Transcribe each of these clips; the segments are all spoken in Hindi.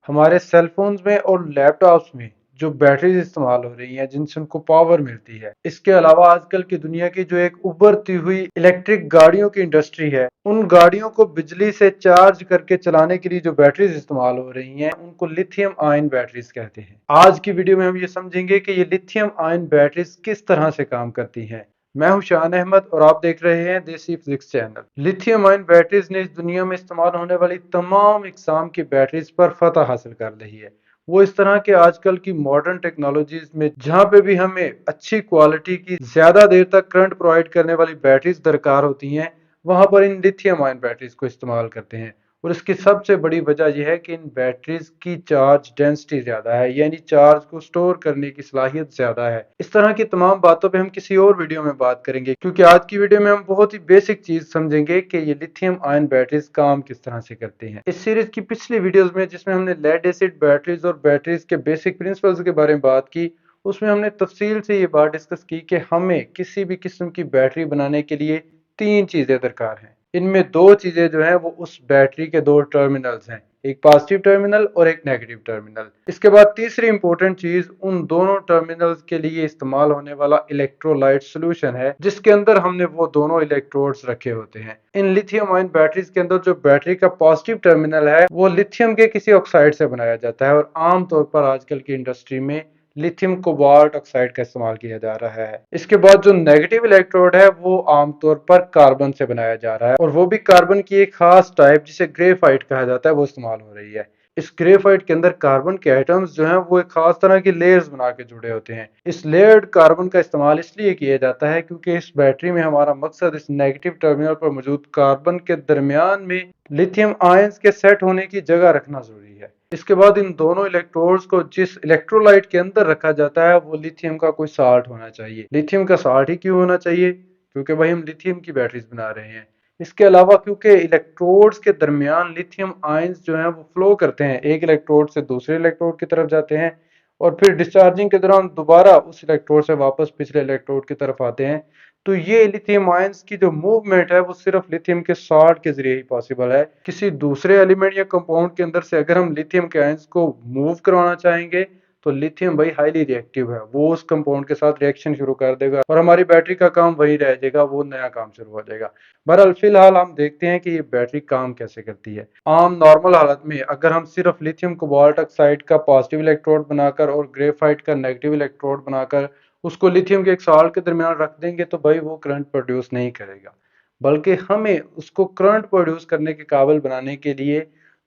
हमारे सेल फोन्स में और लैपटॉप्स में जो बैटरीज इस्तेमाल हो रही हैं जिनसे उनको पावर मिलती है। इसके अलावा आजकल की दुनिया की जो एक उभरती हुई इलेक्ट्रिक गाड़ियों की इंडस्ट्री है, उन गाड़ियों को बिजली से चार्ज करके चलाने के लिए जो बैटरीज इस्तेमाल हो रही हैं उनको लिथियम आयन बैटरीज कहते हैं। आज की वीडियो में हम ये समझेंगे कि ये लिथियम आयन बैटरीज किस तरह से काम करती हैं। मैं हूं शान अहमद और आप देख रहे हैं देसी physics channel. Lithium ion batteries ने इस दुनिया में इस्तेमाल होने वाली तमाम इकसाम की बैटरीज पर फतह हासिल कर ली है। वो इस तरह के आजकल की मॉडर्न टेक्नोलॉजीज में जहां पे भी हमें अच्छी क्वालिटी की ज्यादा देर तक करंट प्रोवाइड करने वाली बैटरीज दरकार होती हैं, वहां पर इन लिथियम आयन बैटरीज को इस्तेमाल करते हैं। और इसकी सबसे बड़ी वजह यह है कि इन बैटरीज की चार्ज डेंसिटी ज्यादा है, यानी चार्ज को स्टोर करने की सलाहियत ज्यादा है। इस तरह की तमाम बातों पे हम किसी और वीडियो में बात करेंगे, क्योंकि आज की वीडियो में हम बहुत ही बेसिक चीज समझेंगे कि ये लिथियम आयन बैटरीज काम किस तरह से करती हैं। इस सीरीज की पिछली वीडियोस में जिसमें हमने लेड एसिड बैटरीज और बैटरीज के बेसिक प्रिंसिपल्स के बारे में बात की, उसमें हमने तफसील से ये बात डिस्कस की कि हमें किसी भी किस्म की बैटरी बनाने के लिए तीन चीजें दरकार हैं। इनमें दो चीजें जो हैं वो उस बैटरी के दो टर्मिनल्स हैं, एक पॉजिटिव टर्मिनल और एक नेगेटिव टर्मिनल। इसके बाद तीसरी इंपॉर्टेंट चीज उन दोनों टर्मिनल्स के लिए इस्तेमाल होने वाला इलेक्ट्रोलाइट सॉल्यूशन है, जिसके अंदर हमने वो दोनों इलेक्ट्रोड्स रखे होते हैं। इन लिथियम आयन बैटरीज के अंदर जो बैटरी का पॉजिटिव टर्मिनल है वो लिथियम के किसी ऑक्साइड से बनाया जाता है, और आमतौर पर आजकल की इंडस्ट्री में लिथियम कोबाल्ट ऑक्साइड का इस्तेमाल किया जा रहा है। इसके बाद जो नेगेटिव इलेक्ट्रोड है वो आमतौर पर कार्बन से बनाया जा रहा है, और वो भी कार्बन की एक खास टाइप जिसे ग्रेफाइट कहा जाता है वो इस्तेमाल हो रही है। इस ग्रेफाइट के अंदर कार्बन के एटम्स जो हैं वो एक खास तरह की लेयर्स बना के जुड़े होते हैं। इस लेयर्ड कार्बन का इस्तेमाल इसलिए किया जाता है क्योंकि इस बैटरी में हमारा मकसद इस नेगेटिव टर्मिनल पर मौजूद कार्बन के दरमियान में लिथियम आयंस के सेट होने की जगह रखना जरूरी है। इसके बाद इन दोनों इलेक्ट्रोड्स को जिस इलेक्ट्रोलाइट के अंदर रखा जाता है वो लिथियम का कोई साल्ट होना चाहिए। लिथियम का साल्ट ही क्यों होना चाहिए? क्योंकि भाई हम लिथियम की बैटरीज बना रहे हैं। इसके अलावा क्योंकि इलेक्ट्रोड्स के दरमियान लिथियम आयंस जो हैं वो फ्लो करते हैं, एक इलेक्ट्रोड से दूसरे इलेक्ट्रोड की तरफ जाते हैं और फिर डिस्चार्जिंग के दौरान दोबारा उस इलेक्ट्रोड से वापस पिछले इलेक्ट्रोड की तरफ आते हैं। तो ये लिथियम आयंस की जो मूवमेंट है वो सिर्फ लिथियम के साल्ट के जरिए ही पॉसिबल है। किसी दूसरे एलिमेंट या कंपाउंड के अंदर से अगर हम लिथियम के आयंस को मूव करवाना चाहेंगे तो लिथियम भाई हाईली रिएक्टिव है, वो उस कंपाउंड के साथ रिएक्शन शुरू कर देगा और हमारी बैटरी का काम वही रह जाएगा, वो नया काम शुरू हो जाएगा। बहरहाल फिलहाल हम देखते हैं कि ये बैटरी काम कैसे करती है। आम नॉर्मल हालत में अगर हम सिर्फ लिथियम कोबाल्ट ऑक्साइड का पॉजिटिव इलेक्ट्रोड बनाकर और ग्रेफाइट का नेगेटिव इलेक्ट्रोड बनाकर उसको लिथियम के एक साल्ट के दरमियान रख देंगे तो भाई वो करंट प्रोड्यूस नहीं करेगा, बल्कि हमें उसको करंट प्रोड्यूस करने के काबिल बनाने के लिए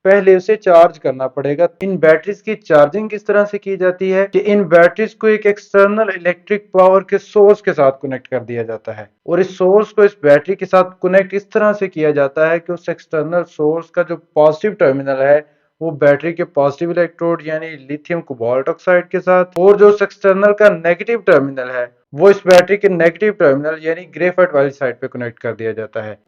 पहले उसे चार्ज करना पड़ेगा। इन बैटरीज की चार्जिंग किस तरह से की जाती है कि इन बैटरीज को एक एक्सटर्नल इलेक्ट्रिक पावर के सोर्स के साथ कनेक्ट कर दिया जाता है, और इस सोर्स को इस बैटरी के साथ कनेक्ट इस तरह से किया जाता है कि उस एक्सटर्नल सोर्स का जो पॉजिटिव टर्मिनल है वो बैटरी के पॉजिटिव इलेक्ट्रोड यानी लिथियम कोबाल्ट ऑक्साइड के साथ, और जो एक्सटर्नल का नेगेटिव टर्मिनल है वो इस बैटरी के नेगेटिव टर्मिनल यानी ग्रेफाइट वाली साइड पे कनेक्ट कर दिया जाता है।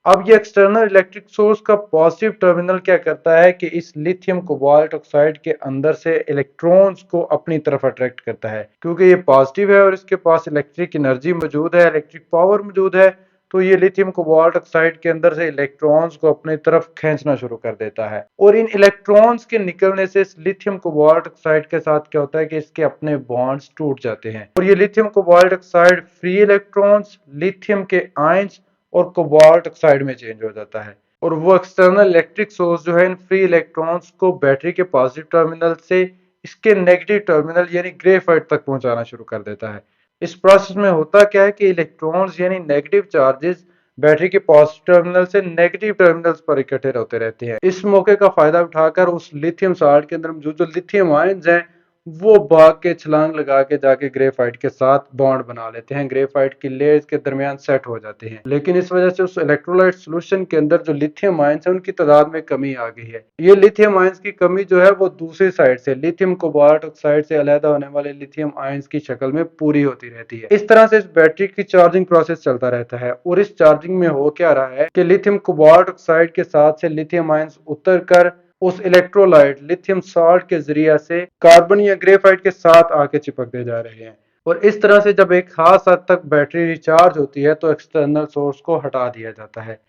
अब ये एक्सटर्नल इलेक्ट्रिक सोर्स का पॉजिटिव टर्मिनल क्या करता है कि इस लिथियम कोबाल्ट ऑक्साइड के अंदर से इलेक्ट्रॉन्स को अपनी तरफ अट्रैक्ट करता है। क्योंकि ये पॉजिटिव है और इसके पास इलेक्ट्रिक एनर्जी मौजूद है, इलेक्ट्रिक पावर मौजूद है, तो ये लिथियम कोबाल्ट ऑक्साइड के अंदर से इलेक्ट्रॉन्स को अपनी तरफ खींचना शुरू कर देता है। और इन इलेक्ट्रॉन्स के निकलने से इस लिथियम कोबाल्ट ऑक्साइड के साथ क्या होता है कि इसके अपने बॉन्ड्स टूट जाते हैं, और ये lithium cobalt oxide free electrons lithium के आयंस और कोबाल्ट ऑक्साइड में चेंज हो जाता है। और वो एक्सटर्नल इलेक्ट्रिक सोर्स जो है इन फ्री इलेक्ट्रॉन्स को बैटरी के पॉजिटिव टर्मिनल से इसके नेगेटिव टर्मिनल यानी ग्रेफाइट तक पहुंचाना शुरू कर देता है। इस प्रोसेस में होता क्या है कि इलेक्ट्रॉन्स यानी नेगेटिव चार्जेस बैटरी के पॉजिटिव टर्मिनल से नेगेटिव टर्मिनल्स पर इकट्ठे होते रहते हैं। इस मौके का फायदा उठाकर उस लिथियम साल्ट के अंदर मौजूद जो लिथियम आयंस हैं वो भाग के छलांग लगा के जाके ग्रेफाइट के साथ बॉन्ड बना लेते हैं, ग्रेफाइट की लेयर्स के दरमियान सेट हो जाते हैं। लेकिन इस वजह से उस इलेक्ट्रोलाइट सॉल्यूशन के अंदर जो लिथियम आयंस है उनकी तादाद में कमी आ गई है। ये लिथियम आयंस की कमी जो है वो दूसरी साइड से लिथियम कोबाल्ट ऑक्साइड से अलग होने वाले लिथियम आयंस की शक्ल में पूरी होती रहती है। इस तरह से इस बैटरी की चार्जिंग प्रोसेस चलता रहता है, और इस चार्जिंग में हो क्या रहा है कि लिथियम कोबाल्ट ऑक्साइड के साथ से लिथियम आयंस उतर कर उस इलेक्ट्रोलाइट लिथियम साल्ट के जरिए से कार्बन या ग्रेफाइट के साथ आके चिपकते जा रहे हैं। और इस तरह से जब एक खास हद तक बैटरी रिचार्ज होती है तो एक्सटर्नल सोर्स को हटा दिया जाता है।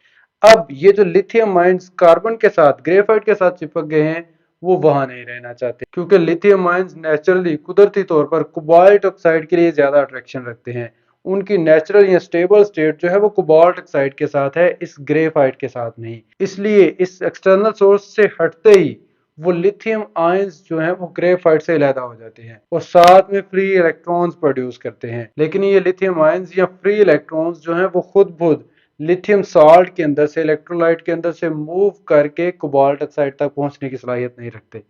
अब ये जो लिथियम आयंस कार्बन के साथ ग्रेफाइट के साथ चिपक गए हैं वो वहां नहीं रहना चाहते, क्योंकि लिथियम आयंस नेचुरली कुदरती तौर पर कोबाल्ट ऑक्साइड के लिए ज्यादा अट्रैक्शन रखते हैं। उनकी नेचुरल या स्टेबल स्टेट जो है वो कोबाल्ट ऑक्साइड के साथ है, इस ग्रेफाइट के साथ नहीं। इसलिए इस एक्सटर्नल सोर्स से हटते ही वो लिथियम आयंस जो है वो ग्रेफाइट से अलहदा हो जाते हैं और साथ में फ्री इलेक्ट्रॉन्स प्रोड्यूस करते हैं। लेकिन ये लिथियम आयंस या फ्री इलेक्ट्रॉन्स जो है वो खुद लिथियम साल्ट के अंदर से, इलेक्ट्रोलाइट के अंदर से मूव करके कोबाल्ट ऑक्साइड तक पहुंचने की सलाहियत नहीं रखते,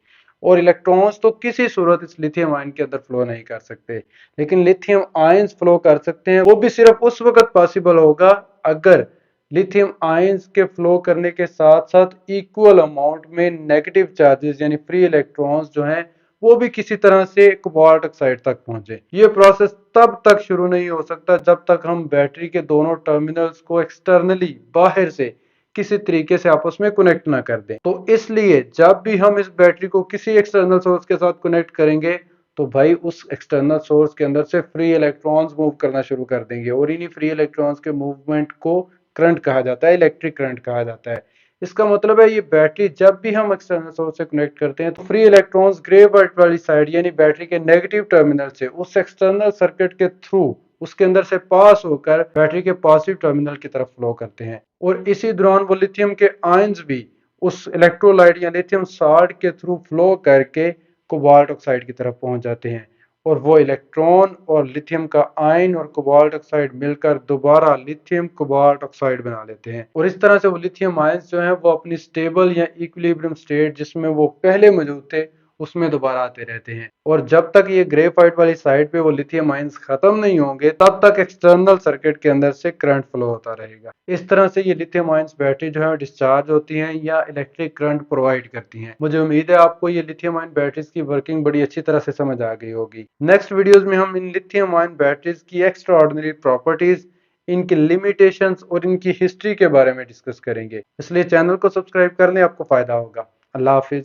और इलेक्ट्रॉन्स तो किसी सूरत इस लिथियम आयन के अंदर फ्लो नहीं कर सकते। लेकिन लिथियम आयंस फ्लो कर सकते हैं, वो भी सिर्फ उस वक्त पॉसिबल होगा अगर लिथियम आयंस के फ्लो करने के साथ साथ इक्वल अमाउंट में नेगेटिव चार्जेस यानी फ्री इलेक्ट्रॉन्स जो हैं वो भी किसी तरह से कोबाल्ट ऑक्साइड तक पहुंचे। ये प्रोसेस तब तक शुरू नहीं हो सकता जब तक हम बैटरी के दोनों टर्मिनल्स को एक्सटर्नली बाहर से किसी तरीके से आपस में कनेक्ट ना कर दें। तो इसलिए जब भी हम इस बैटरी को किसी एक्सटर्नल सोर्स के साथ कनेक्ट करेंगे तो भाई उस एक्सटर्नल सोर्स के अंदर से फ्री इलेक्ट्रॉन्स मूव करना शुरू कर देंगे, और इन्हीं फ्री इलेक्ट्रॉन्स के मूवमेंट को करंट कहा जाता है, इलेक्ट्रिक करंट कहा जाता है। इसका मतलब है ये बैटरी जब भी हम एक्सटर्नल सोर्स से कनेक्ट करते हैं तो फ्री इलेक्ट्रॉन्स ग्रे वाइट वाली साइड यानी बैटरी के नेगेटिव टर्मिनल से उस एक्सटर्नल सर्किट के थ्रू उसके अंदर से पास होकर बैटरी के पॉजिटिव टर्मिनल की तरफ फ्लो करते हैं, और इसी दौरान वो लिथियम के आयंस भी उस इलेक्ट्रोलाइट या लिथियम साल्ट के थ्रू फ्लो करके कोबाल्ट ऑक्साइड की तरफ पहुंच जाते हैं, और वो इलेक्ट्रॉन और लिथियम का आयन और कोबाल्ट ऑक्साइड मिलकर दोबारा लिथियम कोबाल्ट ऑक्साइड बना लेते हैं, और इस तरह से वो लिथियम आयंस जो है वो अपनी स्टेबल या इक्विलिब्रियम स्टेट जिसमें वो पहले मौजूद थे उसमें दोबारा आते रहते हैं। और जब तक ये ग्रेफाइट वाली साइड पे वो लिथियम आयंस खत्म नहीं होंगे तब तक एक्सटर्नल सर्किट के अंदर से करंट फ्लो होता रहेगा। इस तरह से ये लिथियम आयंस बैटरी जो है डिस्चार्ज होती हैं या इलेक्ट्रिक करंट प्रोवाइड करती हैं। मुझे उम्मीद है आपको ये लिथियम आयन बैटरीज की वर्किंग बड़ी अच्छी तरह से समझ आ गई होगी। नेक्स्ट वीडियोस में हम इन लिथियम आयन बैटरीज की एक्स्ट्रा ऑर्डिनरी प्रॉपर्टीज, इनकी लिमिटेशंस और इनकी हिस्ट्री के बारे में डिस्कस करेंगे, इसलिए चैनल को सब्सक्राइब कर लें, आपको फायदा होगा। अल्लाह हाफिज।